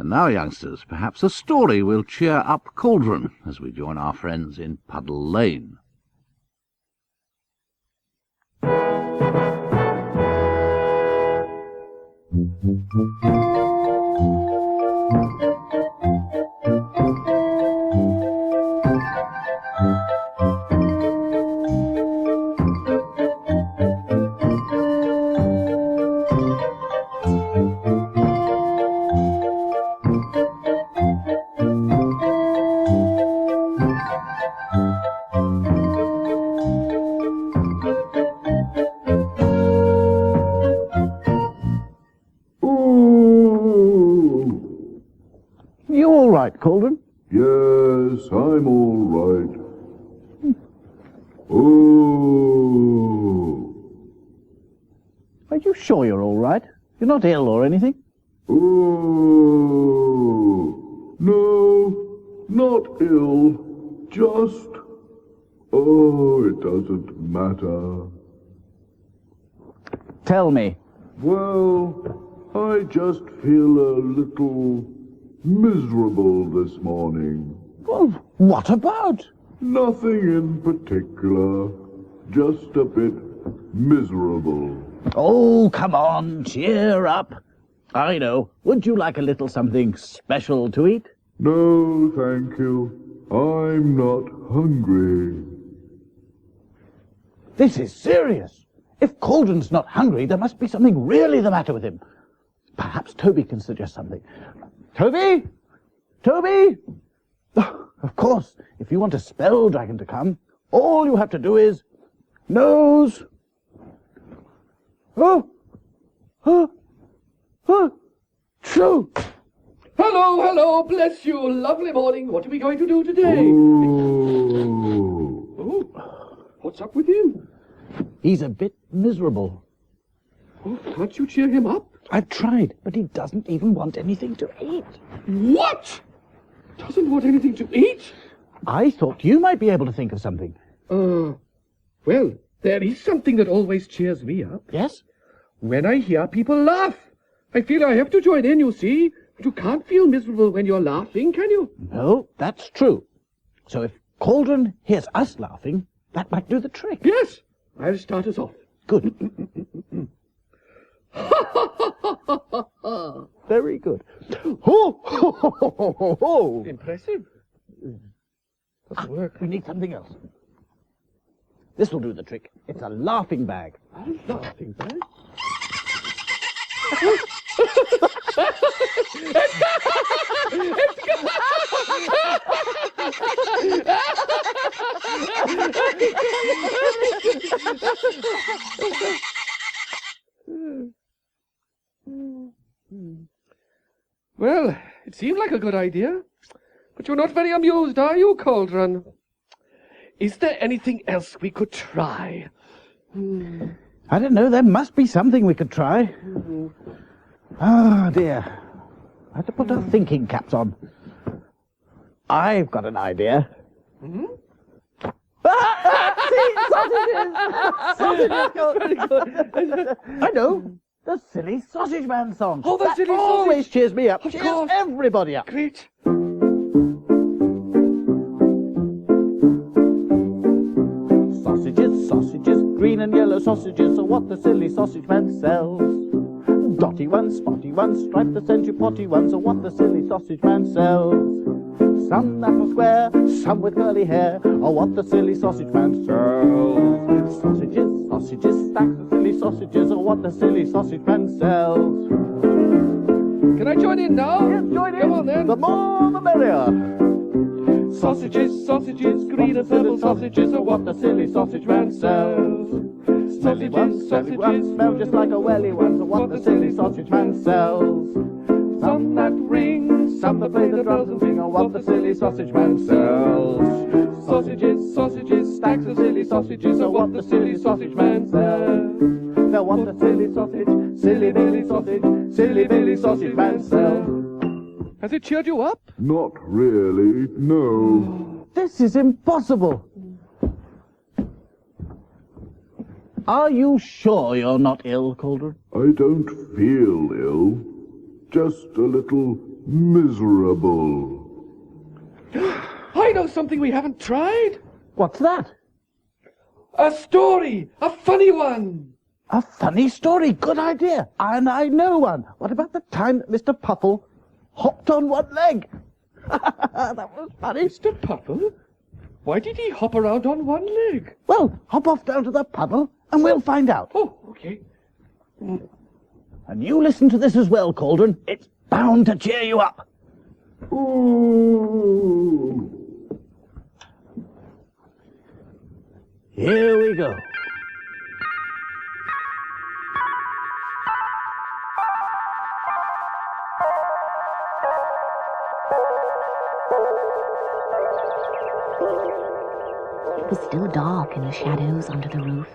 And now, youngsters, perhaps a story will cheer up Cauldron as we join our friends in Puddle Lane. You all right, Cauldron? Yes, I'm all right. Oh. Are you sure you're all right? You're not ill or anything? Oh. No, not ill. Just... Oh, it doesn't matter. Tell me. Well, I just feel a little miserable this morning. Well, what about? Nothing in particular. Just a bit miserable. Oh, come on, cheer up. I know. Would you like a little something special to eat? No, thank you. I'm not hungry. This is serious. If Cauldron's not hungry, there must be something really the matter with him. Perhaps Toby can suggest something. Toby? Toby? Oh, of course, if you want a spell dragon to come, all you have to do is... nose... True. Hello, hello, bless you, lovely morning. What are we going to do today? Oh, what's up with him? He's a bit miserable. Oh, can't you cheer him up? I've tried, but he doesn't even want anything to eat. What? Doesn't want anything to eat? I thought you might be able to think of something. Well, there is something that always cheers me up. Yes? When I hear people laugh. I feel I have to join in, you see. But you can't feel miserable when you're laughing, can you? No, that's true. So if Cauldron hears us laughing, that might do the trick. Yes, I'll start us off. Good. Very good. Ho, ho, ho, ho, ho, ho. Impressive. Doesn't work. We need something else. This will do the trick. It's a laughing bag. A laughing bag? Well, it seemed like a good idea. But you're not very amused, are you, Cauldron? Is there anything else we could try? I don't know. There must be something we could try. Oh, dear. I have to put our thinking caps on. I've got an idea. Hmm? See, sausages! Sausages! Very good. I know. The Silly Sausage Man song. Oh, the that Silly Sausage. always cheers me up. Of Cheers course. everybody up. Great. Sausages, sausages, green and yellow sausages are what the Silly Sausage Man sells. Dotty ones, spotty ones, striped the century potty ones are what the Silly Sausage Man sells. Some that are square, some with curly hair are what the Silly Sausage Man sells. Sausages, sausages, stacks of silly sausages are what the Silly Sausage Man sells. Can I join in now? Yes, join in. Come on, then. The more the merrier. Sausages, sausages, green and purple sausages are what the Silly Sausage Man sells. Smelly ones, smell just like a welly ones are what the Silly Sausage Man sells. Some that ring, Some that play the drums and sing are what the Silly Sausage Man sells. sausages, sausages, stacks of silly sausages are what the Silly Sausage Man sells. They're what the Silly Sausage, Silly Billy Sausage, Silly Billy Sausage Man sells. Has it cheered you up? Not really, no. This is impossible. Are you sure you're not ill, Cauldron? I don't feel ill. Just a little miserable. I know something we haven't tried. What's that? A story, a funny one. A funny story, good idea. And I know one. What about the time that Mr. Puffle hopped on one leg? That was funny. Mr. Puffle? Why did he hop around on one leg? Well, hop off down to the puddle and we'll find out. Oh, okay. And you listen to this as well, Cauldron. It's bound to cheer you up. Ooh. Here we go. It was still dark in the shadows under the roof,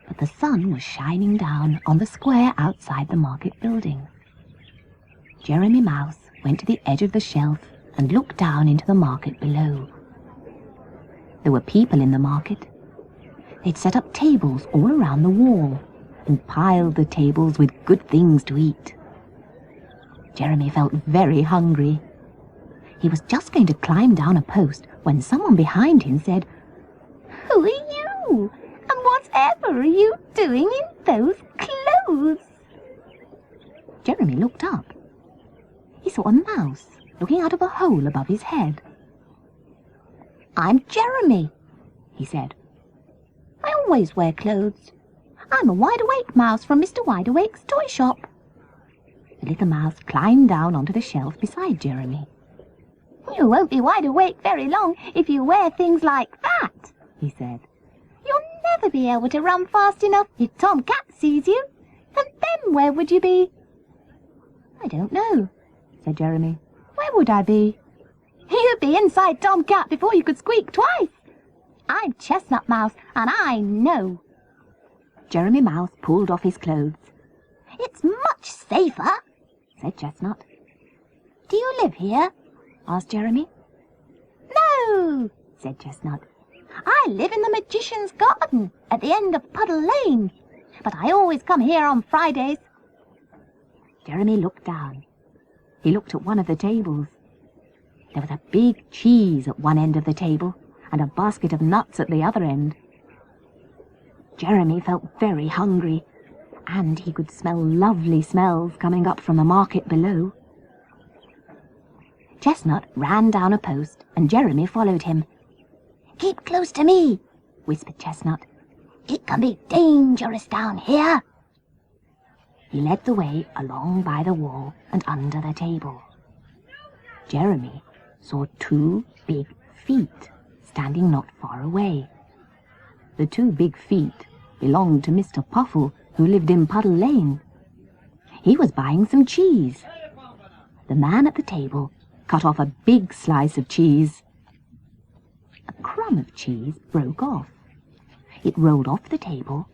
but the sun was shining down on the square outside the market building. Jeremy Mouse went to the edge of the shelf and looked down into the market below. There were people in the market. They'd set up tables all around the wall and piled the tables with good things to eat. Jeremy felt very hungry. He was just going to climb down a post when someone behind him said, "Who are you? And whatever are you doing in those clothes?" Jeremy looked up. He saw a mouse looking out of a hole above his head. "I'm Jeremy," he said. "I always wear clothes. I'm a wide-awake mouse from Mr. Wide-Awake's toy shop." The little mouse climbed down onto the shelf beside Jeremy. "You won't be wide awake very long if you wear things like that," he said. "You'll never be able to run fast enough if Tom Cat sees you. And then where would you be?" "I don't know," said Jeremy. "Where would I be?" "You'd be inside Tom Cat before you could squeak twice. I'm Chestnut Mouse, and I know." Jeremy Mouse pulled off his clothes. "It's much safer," said Chestnut. "Do you live here?" asked Jeremy. "No," said Chestnut. "I live in the magician's garden at the end of Puddle Lane, but I always come here on Fridays." Jeremy looked down. He looked at one of the tables. There was a big cheese at one end of the table and a basket of nuts at the other end. Jeremy felt very hungry, and he could smell lovely smells coming up from the market below. Chestnut ran down a post, and Jeremy followed him. "Keep close to me," whispered Chestnut. "It can be dangerous down here." He led the way along by the wall and under the table. Jeremy saw two big feet standing not far away. The two big feet belonged to Mr. Puffle, who lived in Puddle Lane. He was buying some cheese. The man at the table cut off a big slice of cheese. A crumb of cheese broke off. It rolled off the table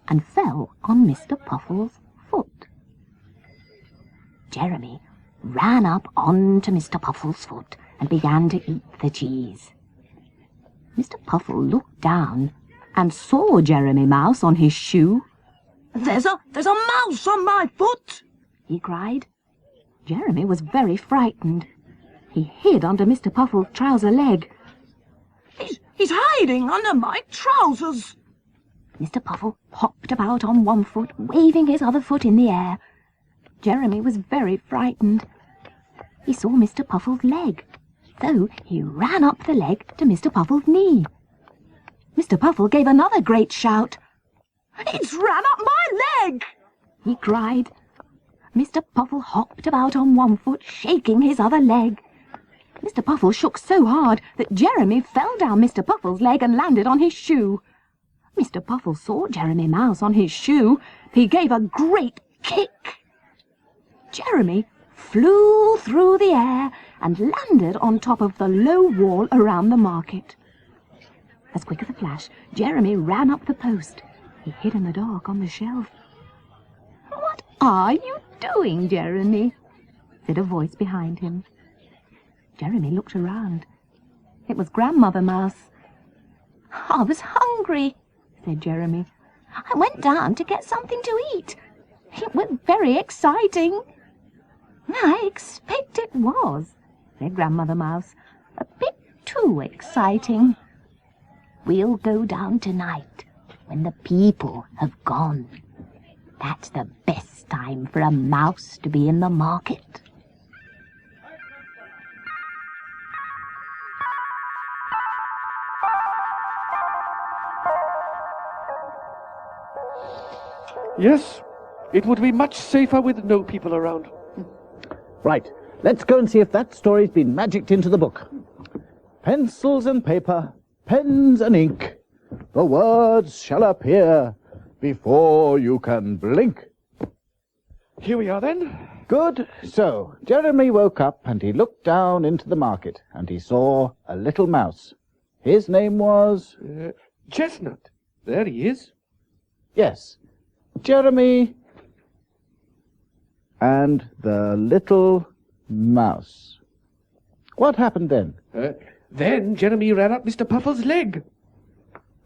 and fell on Mr. Puffle's foot. Jeremy ran up onto Mr. Puffle's foot and began to eat the cheese. Mr. Puffle looked down and saw Jeremy Mouse on his shoe. There's a mouse on my foot!" he cried. Jeremy was very frightened. He hid under Mr. Puffle's trouser leg. He's hiding under my trousers!" Mr. Puffle hopped about on one foot, waving his other foot in the air. Jeremy was very frightened. He saw Mr. Puffle's leg, so he ran up the leg to Mr. Puffle's knee. Mr. Puffle gave another great shout. "It's ran up my leg!" he cried. Mr. Puffle hopped about on one foot, shaking his other leg. Mr. Puffle shook so hard that Jeremy fell down Mr. Puffle's leg and landed on his shoe. Mr. Puffle saw Jeremy Mouse on his shoe. He gave a great kick. Jeremy flew through the air and landed on top of the low wall around the market. As quick as a flash, Jeremy ran up the post. He hid in the dark on the shelf. "What are you doing, Jeremy?" said a voice behind him. Jeremy looked around. It was Grandmother Mouse. "I was hungry," said Jeremy. "I went down to get something to eat. It was very exciting. I expect was, said Grandmother Mouse, a bit too exciting. We'll go down tonight, when the people have gone. That's the best time for a mouse to be in the market. Yes, it would be much safer with no people around. Right, let's go and see if that story's been magicked into the book. Pencils and paper, pens and ink, the words shall appear before you can blink. Here we are then. Good. So, Jeremy woke up and he looked down into the market and he saw a little mouse. His name was... Chestnut. There he is. Yes, Jeremy and the little mouse. What happened then? Then Jeremy ran up Mr. Puffle's leg.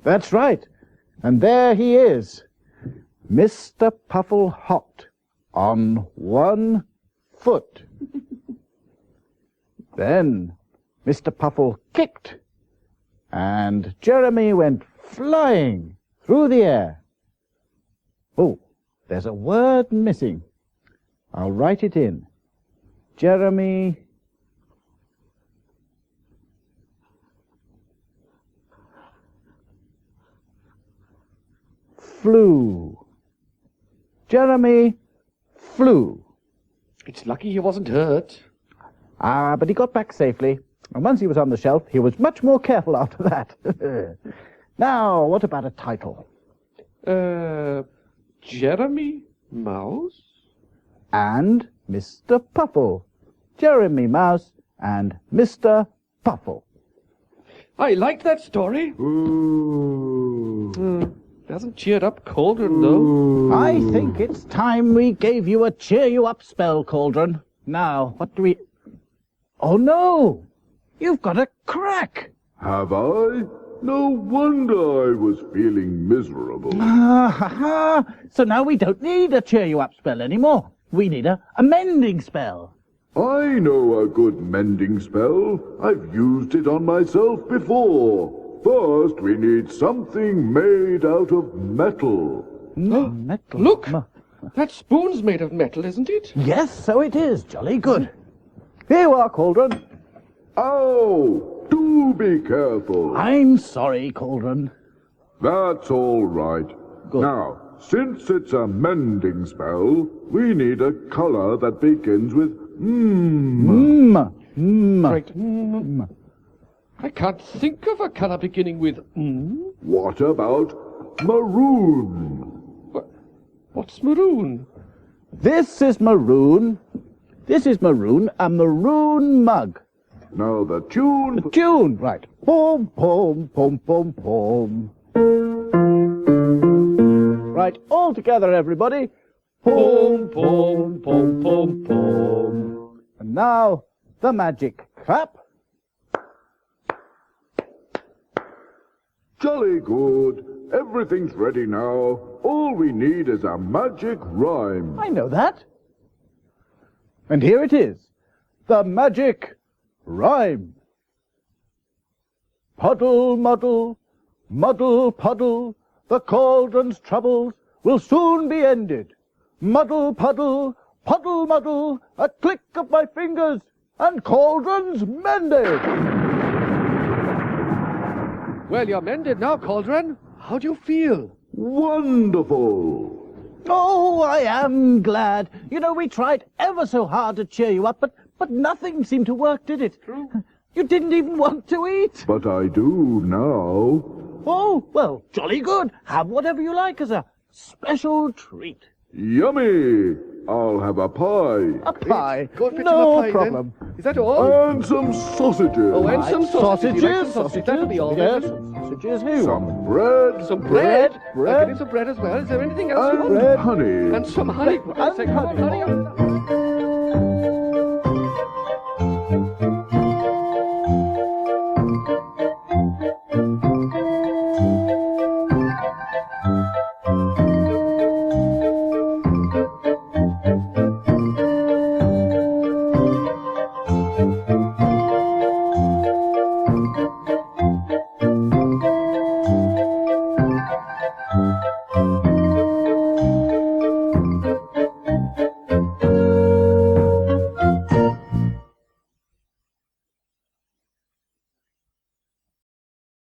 That's right. And there he is, Mr. Puffle hopped on one foot. Then Mr. Puffle kicked, and Jeremy went flying through the air. Oh, there's a word missing. I'll write it in. Jeremy flew. Jeremy flew. It's lucky he wasn't hurt. But he got back safely. And once he was on the shelf, he was much more careful after that. Now, what about a title? Jeremy Mouse? And Mr. Puffle. Jeremy Mouse and Mr. Puffle. I liked that story. Ooh. Hasn't cheered up Cauldron, though. I think it's time we gave you a cheer-you-up spell, Cauldron. Now, what do we... Oh, no! You've got a crack! Have I? No wonder I was feeling miserable. So now we don't need a cheer-you-up spell anymore. We need a mending spell. I know a good mending spell. I've used it on myself before. First, we need something made out of metal. Metal. Look! That spoon's made of metal, isn't it? Yes, so it is. Jolly good. Here you are, Cauldron. Ow! Do be careful. I'm sorry, Cauldron. That's all right. Good. Now, since it's a mending spell, we need a color that begins with Right. I can't think of a colour beginning with What about maroon? What's maroon? This is maroon. This is maroon, a maroon mug. Now the tune... Tune, right. Boom, boom, boom, boom, boom. Right, all together, everybody. Boom, boom, boom, boom, boom. And now, the magic clap. Jolly good. Everything's ready now. All we need is a magic rhyme. I know that. And here it is. The magic rhyme. Puddle, muddle, muddle, puddle, the cauldron's troubles will soon be ended. Muddle, puddle, puddle, muddle, a click of my fingers, and cauldron's mended. Well, you're mended now, Cauldron. How do you feel? Wonderful. Oh, I am glad. You know, we tried ever so hard to cheer you up, but nothing seemed to work, did it? True. You didn't even want to eat. But I do now. Oh, well, jolly good. Have whatever you like as a special treat. Yummy. I'll have a pie. A pie. Go and fetch him No a pie, problem. Then. Is that all? And some sausages. Oh, and some sausages. You like some Sausages. That'll be all. Yes, then. sausages. Here. Some bread. Some bread. Bread. I'll get him some bread as well. Is there anything else you And want? honey. And some honey. And Come on, honey. honey.